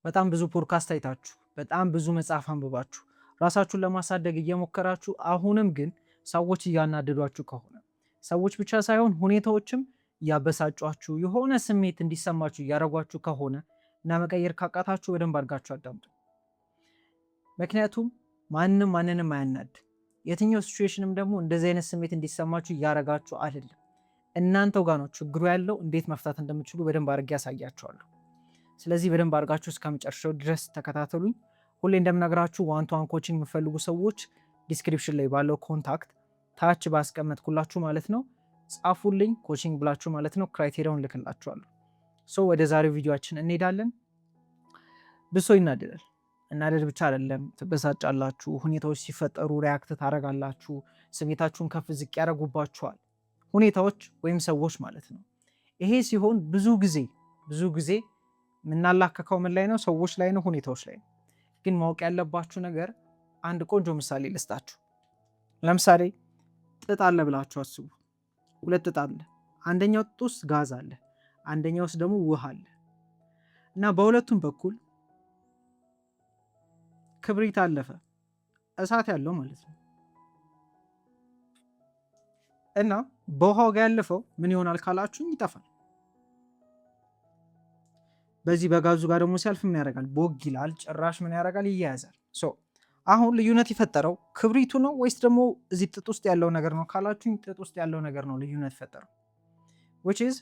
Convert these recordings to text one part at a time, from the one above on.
በጣም ብዙ ፖድካስት አይታችሁ በጣም ብዙ መጽሐፍ አንብባችሁ ራሳችሁን ለማሳደግ እየሞከራችሁ አሁንም ግን ሰዎች እያናደዷችሁ ከሆነ ሰዎች ብቻ ሳይሆን ሁኔታዎችም እያበሳጯችሁ የሆነ ስሜት እንዲሰማችሁ እያደረጓችሁ ከሆነ እና መቀየር ካቃታችሁ በደንብ አድርጋችሁ አዳምጡ። ምክንያቱም ማንም ማንንም አያናድ። የትኛው ሲቹዌሽንም ደግሞ እንደዚህ አይነት ስሜት እንዲሰማችሁ እያደረጋችሁ አይደለም። እናንተው ጋር ነው ችግሩ ያለው። እንዴት መፍታት እንደምትችሉ በደንብ አድርጌ ያሳያችኋለሁ። ስለዚህ በደንብ አድርጋችሁ እስከመጨረሻው ድረስ ተከታተሉኝ። ሁሌ እንደምነግራችሁ ዋን ቱ ዋን ኮቺንግ የምፈልጉ ሰዎች ዲስክሪፕሽን ላይ ባለው ኮንታክት ታች ባስቀመጥኩላችሁ ማለት ነው ጻፉልኝ፣ ኮቺንግ ብላችሁ ማለት ነው። ክራይቴሪያውን ልክላችኋለሁ። ወደ ዛሬው ቪዲዮአችን እንሄዳለን። ብሶ ይናደዳል። እናደድ ብቻ አይደለም፣ ትበሳጫላችሁ። ሁኔታዎች ሲፈጠሩ ሪያክት ታደርጋላችሁ። ስሜታችሁን ከፍ ዝቅ ያደርጉባችኋል ሁኔታዎች ወይም ሰዎች ማለት ነው። ይሄ ሲሆን ብዙ ጊዜ የምናላከከው ምን ላይ ነው? ሰዎች ላይ ነው፣ ሁኔታዎች ላይ ነው። ግን ማወቅ ያለባችሁ ነገር አንድ ቆንጆ ምሳሌ ልስጣችሁ። ለምሳሌ ጥጥ አለ ብላችሁ አስቡ። ሁለት ጥጥ አለ። አንደኛው ጥጥ ውስጥ ጋዝ አለ፣ አንደኛው ውስጥ ደግሞ ውሃ አለ እና በሁለቱም በኩል ክብሪት አለፈ፣ እሳት ያለው ማለት ነው። እና በውሃው ጋር ያለፈው ምን ይሆናል ካላችሁኝ ይጠፋል። በዚህ በጋዙ ጋር ደግሞ ሲያልፍ ምን ያደርጋል? ቦግ ይላል። ጭራሽ ምን ያደርጋል? ይያያዛል። አሁን ልዩነት የፈጠረው ክብሪቱ ነው ወይስ ደግሞ እዚህ ጥጥ ውስጥ ያለው ነገር ነው ካላችሁኝ ጥጥ ውስጥ ያለው ነገር ነው ልዩነት የፈጠረው። which is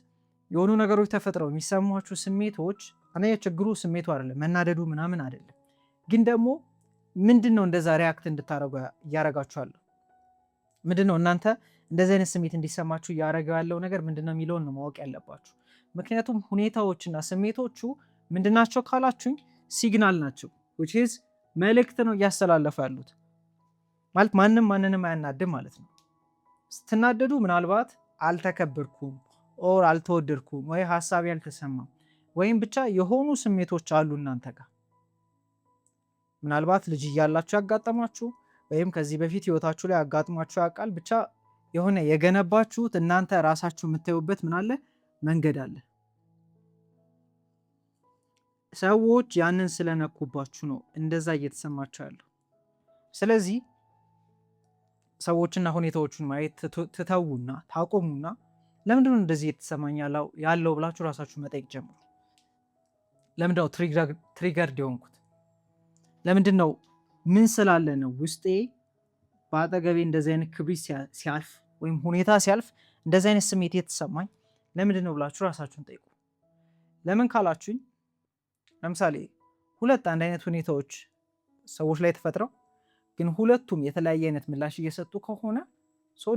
የሆኑ ነገሮች ተፈጥረው የሚሰሟችሁ ስሜቶች እኔ ችግሩ ስሜቱ አይደለም፣ መናደዱ ምናምን አይደለም። ግን ደግሞ ምንድነው እንደዛ ሪያክት እንድታረጉ እያረጋችኋለሁ? ምንድነው እናንተ እንደዚህ አይነት ስሜት እንዲሰማችሁ እያረገው ያለው ነገር ምንድነው የሚለውን ነው ማወቅ ያለባችሁ። ምክንያቱም ሁኔታዎችና ስሜቶቹ ምንድናቸው ካላችሁኝ ሲግናል ናቸው። which is መልእክት ነው እያስተላለፉ ያሉት። ማለት ማንም ማንንም አያናድም ማለት ነው። ስትናደዱ ምናልባት አልተከበርኩም ኦር አልተወደድኩም ወይ ሀሳቤ አልተሰማም ወይም ብቻ የሆኑ ስሜቶች አሉ እናንተ ጋር። ምናልባት ልጅ እያላችሁ ያጋጠማችሁ ወይም ከዚህ በፊት ህይወታችሁ ላይ ያጋጥሟችሁ ያውቃል። ብቻ የሆነ የገነባችሁት እናንተ ራሳችሁ የምታዩበት ምን አለ መንገድ አለ። ሰዎች ያንን ስለነኩባችሁ ነው እንደዛ እየተሰማችሁ ያለው። ስለዚህ ሰዎችና ሁኔታዎችን ማየት ትተውና ታቆሙና ለምንድነው እንደዚህ እየተሰማኝ ያለው ብላችሁ ራሳችሁ መጠየቅ ጀምሩ። ለምንድነው ትሪገርድ የሆንኩት? ለምንድነው? ምን ስላለ ነው ውስጤ በአጠገቤ እንደዚህ አይነት ክብሪት ሲያልፍ ወይም ሁኔታ ሲያልፍ እንደዚህ አይነት ስሜት የተሰማኝ ለምንድነው ብላችሁ ራሳችሁን ጠይቁ። ለምን ካላችሁኝ ለምሳሌ ሁለት አንድ አይነት ሁኔታዎች ሰዎች ላይ ተፈጥረው ግን ሁለቱም የተለያየ አይነት ምላሽ እየሰጡ ከሆነ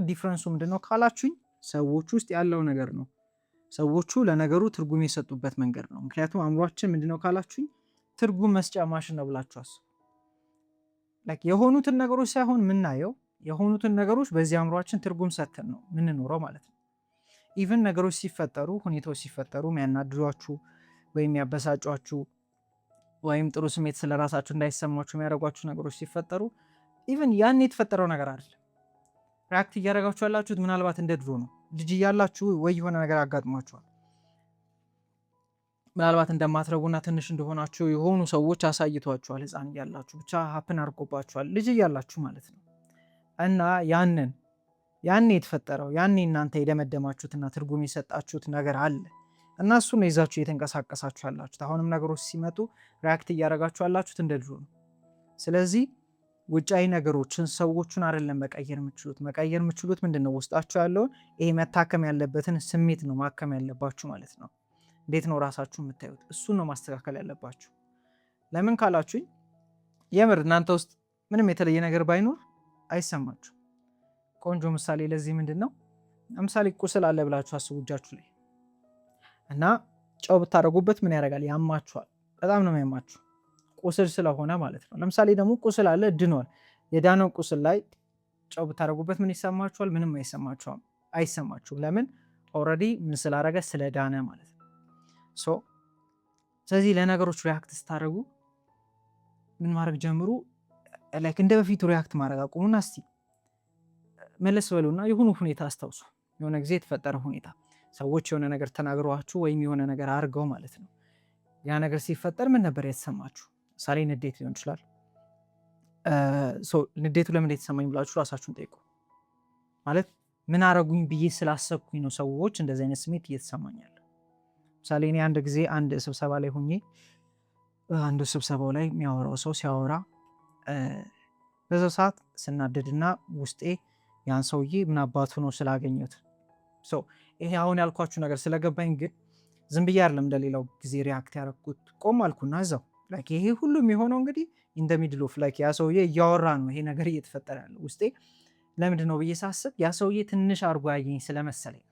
ዲፍረንሱ ምንድነው ካላችሁኝ ሰዎች ውስጥ ያለው ነገር ነው። ሰዎቹ ለነገሩ ትርጉም የሰጡበት መንገድ ነው። ምክንያቱም አእምሯችን ምንድነው ካላችሁኝ ትርጉም መስጫ ማሽን ነው ብላችሁ አስቡ። የሆኑትን ነገሮች ሳይሆን የምናየው የሆኑትን ነገሮች በዚህ አእምሯችን ትርጉም ሰጥተን ነው ምንኖረው ማለት ነው። ኢቭን ነገሮች ሲፈጠሩ ሁኔታዎች ሲፈጠሩ የሚያናድዷችሁ ወይም ያበሳጯችሁ ወይም ጥሩ ስሜት ስለራሳችሁ እንዳይሰማችሁ የሚያደርጓችሁ ነገሮች ሲፈጠሩ ኢቭን ያን የተፈጠረው ነገር አይደለም ሪያክት እያደረጋችሁ ያላችሁት ምናልባት እንደ ድሮ ነው። ልጅ እያላችሁ ወይ የሆነ ነገር አጋጥሟችኋል። ምናልባት እንደማትረቡና ትንሽ እንደሆናችሁ የሆኑ ሰዎች አሳይቷችኋል። ህፃን እያላችሁ ብቻ ሀፕን አድርጎባችኋል፣ ልጅ እያላችሁ ማለት ነው። እና ያኔ የተፈጠረው ያኔ እናንተ የደመደማችሁትና ትርጉም የሰጣችሁት ነገር አለ እና እሱን ይዛችሁ እየተንቀሳቀሳችሁ ያላችሁት። አሁንም ነገሮች ሲመጡ ሪያክት እያደረጋችሁ ያላችሁት እንደ ድሮ ነው። ስለዚህ ውጫዊ ነገሮችን ሰዎቹን አይደለም መቀየር የምትችሉት። መቀየር የምትችሉት ምንድነው? ውስጣችሁ ያለውን ይሄ መታከም ያለበትን ስሜት ነው ማከም ያለባችሁ ማለት ነው። እንዴት ነው ራሳችሁ የምታዩት? እሱን ነው ማስተካከል ያለባችሁ። ለምን ካላችሁኝ የምር እናንተ ውስጥ ምንም የተለየ ነገር ባይኖር አይሰማችሁ። ቆንጆ ምሳሌ ለዚህ ምንድን ነው? ለምሳሌ ቁስል አለ ብላችሁ አስቡ እጃችሁ ላይ እና ጨው ብታደርጉበት ምን ያደርጋል? ያማችኋል። በጣም ነው የሚያማችሁ ቁስል ስለሆነ ማለት ነው። ለምሳሌ ደግሞ ቁስል አለ ድኗል። የዳነው ቁስል ላይ ጨው ብታደርጉበት ምን ይሰማችኋል? ምንም አይሰማችሁም። ለምን? ኦልሬዲ ምን ስላደረገ ስለዳነ ማለት ነው። ስለዚህ ለነገሮች ሪያክት ስታደርጉ ምን ማድረግ ጀምሩ? እንደ በፊቱ ሪያክት ማድረግ አቁሙና እስቲ መለስ በሉና የሆኑ ሁኔታ አስታውሱ። የሆነ ጊዜ የተፈጠረ ሁኔታ ሰዎች የሆነ ነገር ተናግረዋችሁ ወይም የሆነ ነገር አድርገው ማለት ነው። ያ ነገር ሲፈጠር ምን ነበር የተሰማችሁ? ምሳሌ ንዴት ሊሆን ይችላል። ንዴቱ ለምን የተሰማኝ ብላችሁ ራሳችሁን ጠይቁ። ማለት ምን አረጉኝ ብዬ ስላሰብኩኝ ነው ሰዎች እንደዚህ አይነት ስሜት እየተሰማኛል። ምሳሌ እኔ አንድ ጊዜ አንድ ስብሰባ ላይ ሆኜ አንዱ ስብሰባው ላይ የሚያወራው ሰው ሲያወራ በዛ ሰዓት ስናደድና ውስጤ ያን ሰውዬ ምን አባቱ ነው ስላገኘሁት ይሄ አሁን ያልኳችሁ ነገር ስለገባኝ ግን ዝም ብዬ አይደለም እንደሌላው ጊዜ ሪያክት ያደረኩት። ቆም አልኩና እዛው ይሄ ሁሉ የሚሆነው እንግዲህ ኢን ዘ ሚድል ኦፍ ያ ሰውዬ እያወራ ነው ይሄ ነገር እየተፈጠረ ያለው ውስጤ ለምንድን ነው ብዬ ሳስብ ያ ሰውዬ ትንሽ አድርጎ ያየኝ ስለመሰለኝ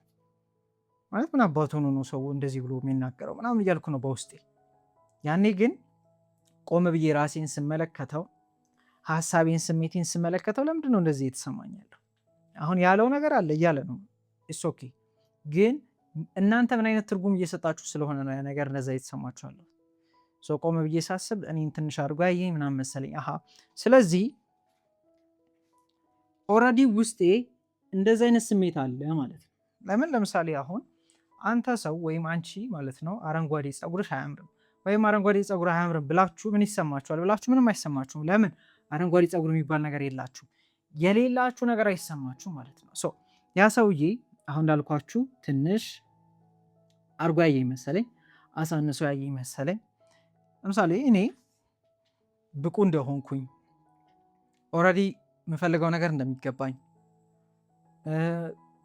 ማለት ምን አባቱ ነው ሰው እንደዚህ ብሎ የሚናገረው ምናምን እያልኩ ነው በውስጤ። ያኔ ግን ቆም ብዬ ራሴን ስመለከተው ሀሳቤን ስሜቴን ስመለከተው ለምንድን ነው እንደዚህ የተሰማኝ ያለው አሁን ያለው ነገር አለ እያለ ነው ኢትስ ኦኬ። ግን እናንተ ምን አይነት ትርጉም እየሰጣችሁ ስለሆነ ነው ያ ነገር እንደዛ የተሰማችኋለሁ። ቆም ብዬ ሳስብ እኔን ትንሽ አድርጎ ያየኝ ምናምን መሰለኝ። ስለዚህ ኦልሬዲ ውስጤ እንደዚህ አይነት ስሜት አለ ማለት ነው። ለምን ለምሳሌ አሁን አንተ ሰው ወይም አንቺ ማለት ነው አረንጓዴ ፀጉርሽ አያምርም ወይም አረንጓዴ ፀጉር አያምርም ብላችሁ ምን ይሰማችኋል ብላችሁ ምንም አይሰማችሁም። ለምን አረንጓዴ ፀጉር የሚባል ነገር የላችሁ የሌላችሁ ነገር አይሰማችሁ ማለት ነው። ያ ሰውዬ አሁን እንዳልኳችሁ ትንሽ አርጎ ያየኝ መሰለኝ፣ አሳንሶ ያየኝ መሰለኝ። ለምሳሌ እኔ ብቁ እንደሆንኩኝ ኦልሬዲ የምፈልገው ነገር እንደሚገባኝ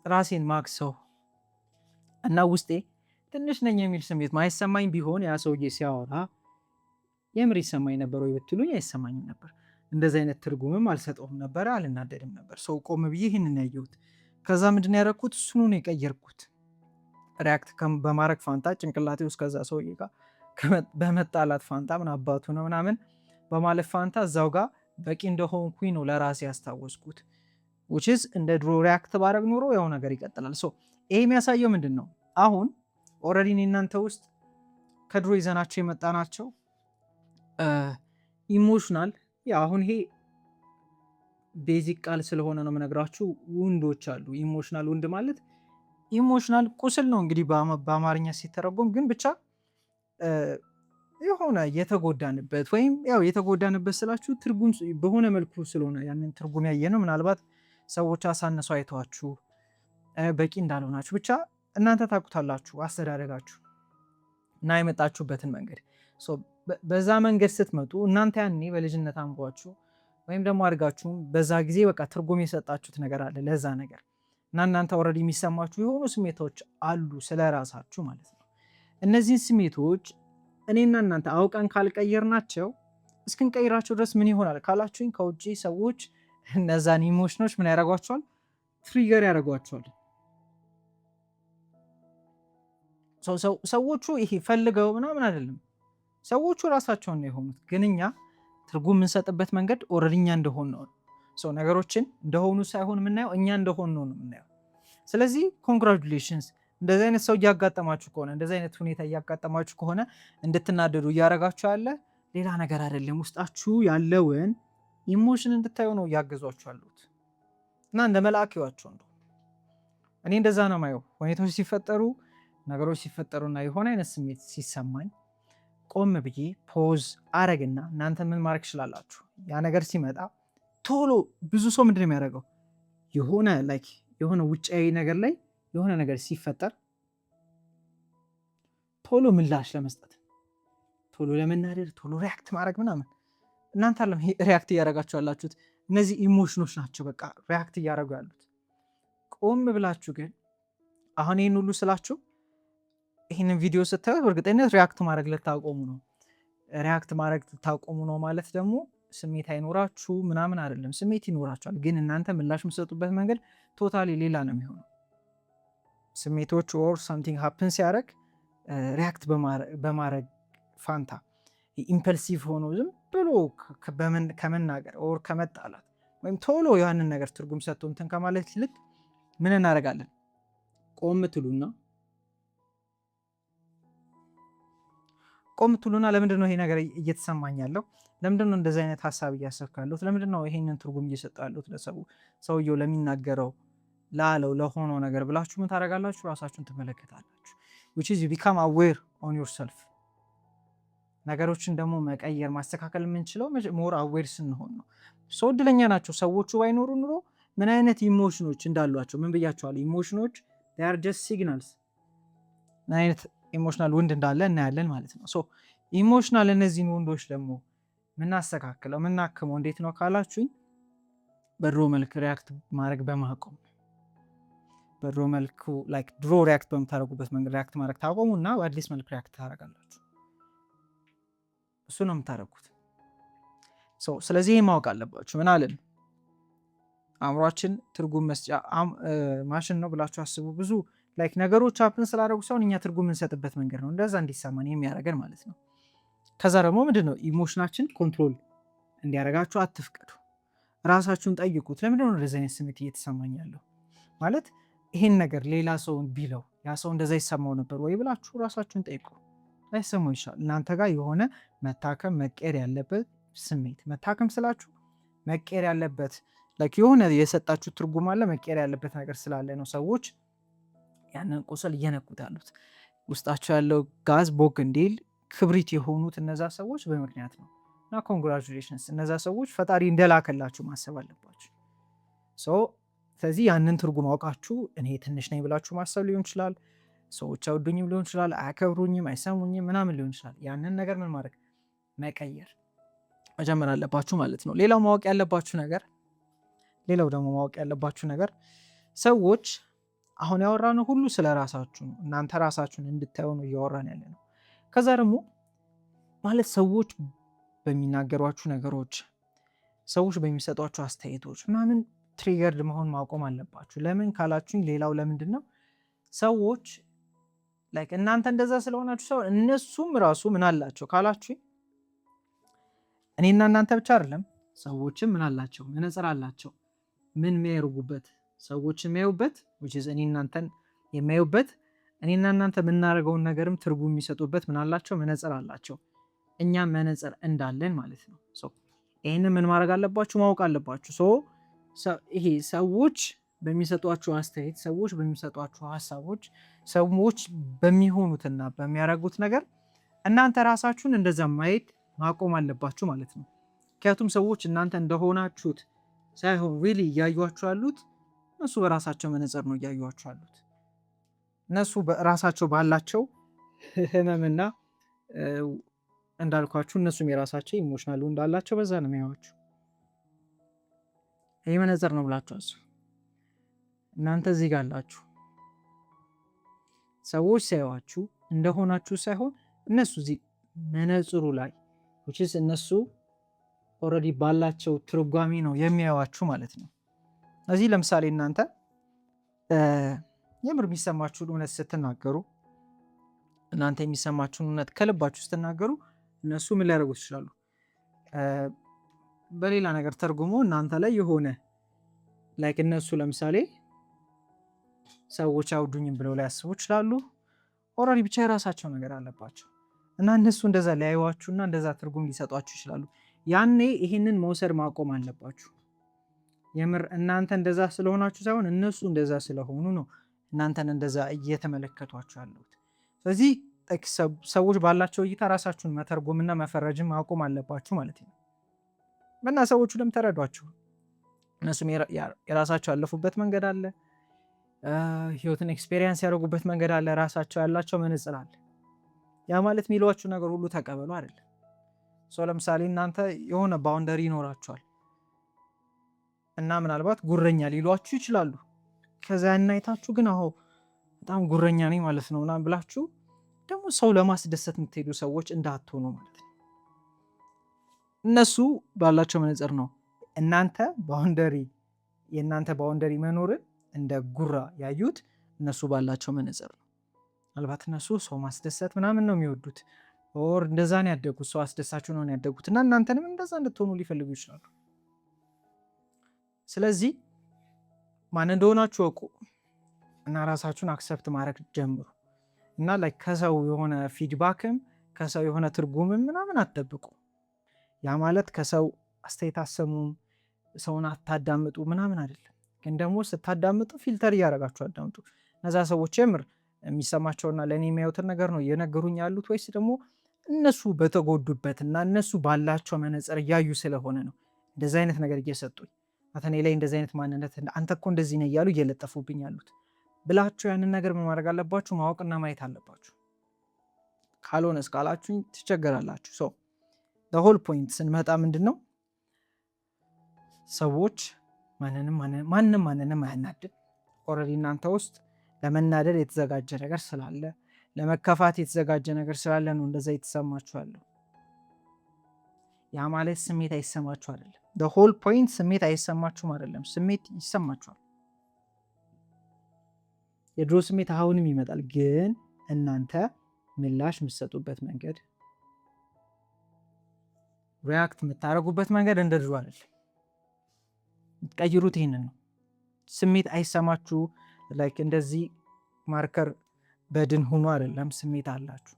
ራሴን ማክሰው እና ውስጤ ትንሽ ነኝ የሚል ስሜት ማይሰማኝ ቢሆን ያ ሰውዬ ሲያወራ የምር ይሰማኝ ነበር ወይ ብትሉኝ አይሰማኝም ነበር። እንደዚህ አይነት ትርጉምም አልሰጠውም ነበር፣ አልናደድም ነበር። ቆም ብዬ ይህንን ያየሁት ከዛ ምንድን ያደረኩት እሱን የቀየርኩት ሪያክት በማድረግ ፋንታ ጭንቅላቴ ውስጥ ከዛ ሰውዬ ጋር በመጣላት ፋንታ ምን አባቱ ነው ምናምን በማለት ፋንታ እዛው ጋር በቂ እንደሆንኩኝ ነው ለራሴ ያስታወስኩት። which is እንደ ድሮ ሪያክት ባረግ ኖሮ ያው ነገር ይቀጥላል። ይሄ የሚያሳየው ምንድን ነው? አሁን ኦልሬዲ እናንተ ውስጥ ከድሮ ይዘናቸው የመጣናቸው ኢሞሽናል አሁን ይሄ ቤዚክ ቃል ስለሆነ ነው የምነግራችሁ። ውንዶች አሉ። ኢሞሽናል ውንድ ማለት ኢሞሽናል ቁስል ነው እንግዲህ በአማርኛ ሲተረጎም፣ ግን ብቻ የሆነ የተጎዳንበት ወይም ያው የተጎዳንበት ስላችሁ ትርጉም በሆነ መልኩ ስለሆነ ያንን ትርጉም ያየ ነው። ምናልባት ሰዎች አሳነሰው አይተዋችሁ በቂ እንዳልሆናችሁ ብቻ እናንተ ታውቁታላችሁ አስተዳደጋችሁ እና የመጣችሁበትን መንገድ። በዛ መንገድ ስትመጡ እናንተ ያኔ በልጅነት አንጓችሁ ወይም ደግሞ አድጋችሁም በዛ ጊዜ በቃ ትርጉም የሰጣችሁት ነገር አለ ለዛ ነገር እና እናንተ ኦልሬዲ የሚሰማችሁ የሆኑ ስሜቶች አሉ ስለ ራሳችሁ ማለት ነው። እነዚህን ስሜቶች እኔና እናንተ አውቀን ካልቀየርናቸው እስክንቀይራቸው ድረስ ምን ይሆናል ካላችሁኝ ከውጭ ሰዎች እነዛን ኢሞሽኖች ምን ያደርጓቸዋል? ትሪገር ያደርጓቸዋል። ሰዎቹ ይሄ ፈልገው ምናምን አይደለም፣ ሰዎቹ ራሳቸውን ነው የሆኑት። ግን እኛ ትርጉም የምንሰጥበት መንገድ ኦልሬዲ እኛ እንደሆን ነው። ነገሮችን እንደሆኑ ሳይሆን የምናየው እኛ እንደሆን ነው የምናየው። ስለዚህ ኮንግራጁሌሽንስ። እንደዚህ አይነት ሰው እያጋጠማችሁ ከሆነ እንደዚህ አይነት ሁኔታ እያጋጠማችሁ ከሆነ እንድትናደዱ እያደረጋችሁ ያለ ሌላ ነገር አይደለም፣ ውስጣችሁ ያለውን ኢሞሽን እንድታዩ ነው እያገዟችሁ ያሉት እና እንደ መልአክ ይዋቸው እንደው እኔ እንደዛ ነው ማየው። ሁኔታዎች ሲፈጠሩ ነገሮች ሲፈጠሩና የሆነ አይነት ስሜት ሲሰማኝ ቆም ብዬ ፖዝ አረግና እናንተ ምን ማድረግ ትችላላችሁ? ያ ነገር ሲመጣ ቶሎ ብዙ ሰው ምንድን ነው የሚያደርገው? የሆነ ውጫዊ ነገር ላይ የሆነ ነገር ሲፈጠር ቶሎ ምላሽ ለመስጠት፣ ቶሎ ለመናደድ፣ ቶሎ ሪያክት ማድረግ ምናምን። እናንተ አለም ሪያክት እያደረጋችሁ ያላችሁት እነዚህ ኢሞሽኖች ናቸው። በቃ ሪያክት እያደረጉ ያሉት። ቆም ብላችሁ ግን አሁን ይህን ሁሉ ስላችሁ ይህንን ቪዲዮ ስታዩት በእርግጠኝነት ሪያክት ማድረግ ልታቆሙ ነው። ሪያክት ማድረግ ልታቆሙ ነው ማለት ደግሞ ስሜት አይኖራችሁ ምናምን አይደለም። ስሜት ይኖራችኋል፣ ግን እናንተ ምላሽ የምትሰጡበት መንገድ ቶታሊ ሌላ ነው የሚሆነው። ስሜቶች ኦር ሳምቲንግ ሀፕን ሲያደርግ ሪያክት በማድረግ ፋንታ ኢምፐልሲቭ ሆኖ ዝም ብሎ ከመናገር ኦር ከመጣላት ወይም ቶሎ ያንን ነገር ትርጉም ሰጥቶ እንትን ከማለት ይልቅ ምን እናደርጋለን? ቆም ትሉና ለምንድን ነው ይሄ ነገር እየተሰማኝ ያለው? ለምንድን ነው እንደዚህ አይነት ሀሳብ እያሰብኩ ያለሁት? ለምንድን ነው ይሄንን ትርጉም እየሰጠ ያለሁት ሰውየው ለሚናገረው ላለው ለሆነው ነገር ብላችሁ ምን ታደርጋላችሁ? ራሳችሁን ትመለከታላችሁ። which is you become aware on yourself ነገሮችን ደግሞ መቀየር ማስተካከል የምንችለው ሞር አዌር ስንሆን ነው። ሰው እድለኛ ናቸው ሰዎቹ ባይኖሩ ኑሮ ምን አይነት ኢሞሽኖች እንዳሏቸው ምን ብያቸዋለሁ። ኢሞሽኖች they are just signals ምን አይነት ኢሞሽናል ውንድ እንዳለ እናያለን ማለት ነው። ሶ ኢሞሽናል እነዚህን ውንዶች ደግሞ ምናስተካክለው ምናክመው እንዴት ነው ካላችሁኝ በድሮ መልክ ሪያክት ማድረግ በማቆም በድሮ መልኩ ላይክ ድሮ ሪያክት በምታደርጉበት መንገድ ሪያክት ማድረግ ታቆሙ እና በአዲስ መልክ ሪያክት ታደርጋላችሁ። እሱ ነው የምታደርጉት። ስለዚህ ይህ ማወቅ አለባችሁ። ምን አለን አእምሯችን ትርጉም መስጫ ማሽን ነው ብላችሁ አስቡ። ብዙ ላይክ ነገሮች አፕን ስላደረጉ ሳይሆን እኛ ትርጉም እንሰጥበት መንገድ ነው እንደዛ እንዲሰማን የሚያደርገን ማለት ነው። ከዛ ደግሞ ምንድን ነው ኢሞሽናችን ኮንትሮል እንዲያደርጋችሁ አትፍቀዱ። ራሳችሁን ጠይቁት። ለምንድን ነው እንደዚህ አይነት ስሜት እየተሰማኝ ያለው ማለት ይሄን ነገር ሌላ ሰው ቢለው ያ ሰው እንደዛ ይሰማው ነበር ወይ ብላችሁ ራሳችሁን ጠይቁ። ላይሰማው ይችላል። እናንተ ጋር የሆነ መታከም መቀየር ያለበት ስሜት መታከም ስላችሁ መቀየር ያለበት ላይክ የሆነ የሰጣችሁ ትርጉም አለ መቀየር ያለበት ነገር ስላለ ነው ሰዎች ያንን ቁስል እየነኩት ያሉት። ውስጣቸው ያለው ጋዝ ቦግ እንዲል ክብሪት የሆኑት እነዛ ሰዎች በምክንያት ነው። እና ኮንግራቹሌሽንስ እነዛ ሰዎች ፈጣሪ እንደላከላችሁ ማሰብ አለባችሁ። ስለዚህ ያንን ትርጉም አውቃችሁ እኔ ትንሽ ነኝ ብላችሁ ማሰብ ሊሆን ይችላል። ሰዎች አይወዱኝም ሊሆን ይችላል፣ አያከብሩኝም፣ አይሰሙኝም ምናምን ሊሆን ይችላል። ያንን ነገር ምን ማድረግ መቀየር መጀመር አለባችሁ ማለት ነው። ሌላው ደግሞ ማወቅ ያለባችሁ ነገር ሰዎች አሁን ያወራነው ሁሉ ስለ ራሳችሁ ነው። እናንተ ራሳችሁን እንድታዩ ነው እያወራን ያለ ነው። ከዛ ደግሞ ማለት ሰዎች በሚናገሯችሁ ነገሮች፣ ሰዎች በሚሰጧችሁ አስተያየቶች ምናምን ትሪገርድ መሆን ማቆም አለባችሁ። ለምን ካላችሁኝ ሌላው ለምንድን ነው ሰዎች ላይክ እናንተ እንደዛ ስለሆናችሁ ሰው እነሱም ራሱ ምን አላቸው ካላችሁኝ እኔና እናንተ ብቻ አይደለም ሰዎችም ምን አላቸው መነጽር አላቸው። ምን የሚያደርጉበት ሰዎች የሚያዩበት እኔ እናንተን የሚያዩበት እኔና እናንተ የምናደርገውን ነገርም ትርጉም የሚሰጡበት ምን አላቸው መነጽር አላቸው። እኛም መነጽር እንዳለን ማለት ነው። ይህንን ምን ማድረግ አለባችሁ ማወቅ አለባችሁ። ይሄ ሰዎች በሚሰጧችሁ አስተያየት፣ ሰዎች በሚሰጧችሁ ሀሳቦች፣ ሰዎች በሚሆኑትና በሚያደርጉት ነገር እናንተ ራሳችሁን እንደዛ ማየት ማቆም አለባችሁ ማለት ነው። ምክንያቱም ሰዎች እናንተ እንደሆናችሁት ሳይሆን ሪሊ እያዩዋችሁ ያሉት እነሱ በራሳቸው መነጽር ነው እያዩዋችሁ ያሉት። እነሱ ራሳቸው ባላቸው ህመምና እንዳልኳችሁ እነሱም የራሳቸው ኢሞሽናል እንዳላቸው በዛ ነው የሚያዩዋችሁ። ይህ መነጽር ነው ብላችሁ አስቡ። እናንተ እዚህ ጋር አላችሁ። ሰዎች ሳይዋችሁ እንደሆናችሁ ሳይሆን እነሱ እዚህ መነጽሩ ላይ እነሱ ኦልሬዲ ባላቸው ትርጓሜ ነው የሚያዩዋችሁ ማለት ነው። እዚህ ለምሳሌ እናንተ የምር የሚሰማችሁን እውነት ስትናገሩ፣ እናንተ የሚሰማችሁን እውነት ከልባችሁ ስትናገሩ እነሱ ምን ሊያደርጉት ይችላሉ? በሌላ ነገር ተርጉሞ እናንተ ላይ የሆነ ላይክ እነሱ ለምሳሌ ሰዎች አይወዱኝም ብለው ሊያስቡ ይችላሉ። ኦልሬዲ ብቻ የራሳቸው ነገር አለባቸው እና እነሱ እንደዛ ሊያዩዋችሁና እንደዛ ትርጉም ሊሰጧችሁ ይችላሉ። ያኔ ይህንን መውሰድ ማቆም አለባችሁ። የምር እናንተ እንደዛ ስለሆናችሁ ሳይሆን እነሱ እንደዛ ስለሆኑ ነው እናንተን እንደዛ እየተመለከቷችሁ ያሉት። ስለዚህ ሰዎች ባላቸው እይታ ራሳችሁን መተርጎምና መፈረጅን ማቆም አለባችሁ ማለት ነው። እና ሰዎቹ ደግሞ ተረዷችሁ። እነሱም የራሳቸው ያለፉበት መንገድ አለ፣ ህይወትን ኤክስፔሪየንስ ያደረጉበት መንገድ አለ፣ ራሳቸው ያላቸው መነጽር አለ። ያ ማለት የሚሏችሁ ነገር ሁሉ ተቀበሉ አይደለም። ለምሳሌ እናንተ የሆነ ባውንደሪ ይኖራችኋል እና ምናልባት ጉረኛ ሊሏችሁ ይችላሉ። ከዛ እናይታችሁ ግን በጣም ጉረኛ ነኝ ማለት ነው ምናምን ብላችሁ ደግሞ ሰው ለማስደሰት የምትሄዱ ሰዎች እንዳትሆኑ ማለት ነው። እነሱ ባላቸው መነጽር ነው የእናንተ ባውንደሪ መኖርን እንደ ጉራ ያዩት። እነሱ ባላቸው መነጽር ነው። ምናልባት እነሱ ሰው ማስደሰት ምናምን ነው የሚወዱት፣ ኦር እንደዛ ነው ያደጉት፣ ሰው አስደሳችሁ ነው ያደጉት እና እናንተንም እንደዛ እንድትሆኑ ሊፈልጉ ይችላሉ። ስለዚህ ማን እንደሆናችሁ እወቁ እና ራሳችሁን አክሰፕት ማድረግ ጀምሩ እና ላይ ከሰው የሆነ ፊድባክም ከሰው የሆነ ትርጉምም ምናምን አትጠብቁ። ያ ማለት ከሰው አስተያየት አሰሙም፣ ሰውን አታዳምጡ ምናምን አይደለም። ግን ደግሞ ስታዳምጡ ፊልተር እያደረጋችሁ አዳምጡ። እነዛ ሰዎች የምር የሚሰማቸውና ለእኔ የሚያዩትን ነገር ነው እየነገሩኝ ያሉት ወይስ ደግሞ እነሱ በተጎዱበትና እነሱ ባላቸው መነጽር እያዩ ስለሆነ ነው እንደዚህ አይነት ነገር እየሰጡኝ እኔ ላይ እንደዚህ አይነት ማንነት አንተ እኮ እንደዚህ ነው እያሉ እየለጠፉብኝ ያሉት ብላችሁ ያንን ነገር ምን ማድረግ አለባችሁ? ማወቅና ማየት አለባችሁ። ካልሆነ እስካላችሁኝ ትቸገራላችሁ። ሶ ሆል ፖይንት ስንመጣ ምንድን ነው ሰዎች ማንም ማንንም አያናድም። ኦልሬዲ እናንተ ውስጥ ለመናደድ የተዘጋጀ ነገር ስላለ ለመከፋት የተዘጋጀ ነገር ስላለ ነው እንደዛ የተሰማችኋለሁ። ያ ማለት ስሜት አይሰማችሁ አይደለም። ሆል ፖይንት ስሜት አይሰማችሁም አይደለም፣ ስሜት ይሰማችኋል። የድሮ ስሜት አሁንም ይመጣል፣ ግን እናንተ ምላሽ የምትሰጡበት መንገድ ሪያክት የምታደርጉበት መንገድ እንደ ድሮ አይደለም። የምትቀይሩት ይህንን ነው። ስሜት አይሰማችሁ ላይክ እንደዚህ ማርከር በድን ሆኖ አይደለም፣ ስሜት አላችሁ።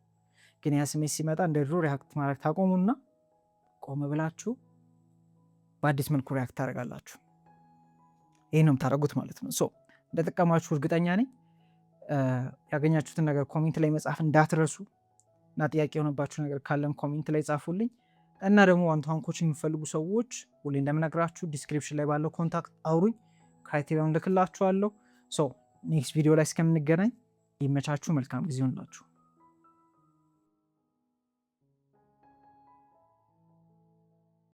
ግን ያ ስሜት ሲመጣ እንደ ድሮ ሪያክት ማድረግ ታቆሙና ቆም ብላችሁ በአዲስ መልኩ ሪያክት ታደርጋላችሁ። ይህ ነው የምታደርጉት ማለት ነው። ሶ እንደጠቀማችሁ እርግጠኛ ነኝ። ያገኛችሁትን ነገር ኮሜንት ላይ መጻፍ እንዳትረሱ እና ጥያቄ የሆነባችሁ ነገር ካለም ኮሜንት ላይ ጻፉልኝ። እና ደግሞ ዋን ቱ ዋን ኮችንግ የሚፈልጉ ሰዎች ሁሌ እንደምነግራችሁ ዲስክሪፕሽን ላይ ባለው ኮንታክት አውሩኝ፣ ክራይቴሪያውን ልክላችኋለሁ። ኔክስት ቪዲዮ ላይ እስከምንገናኝ ይመቻችሁ። መልካም ጊዜ ሆንላችሁ።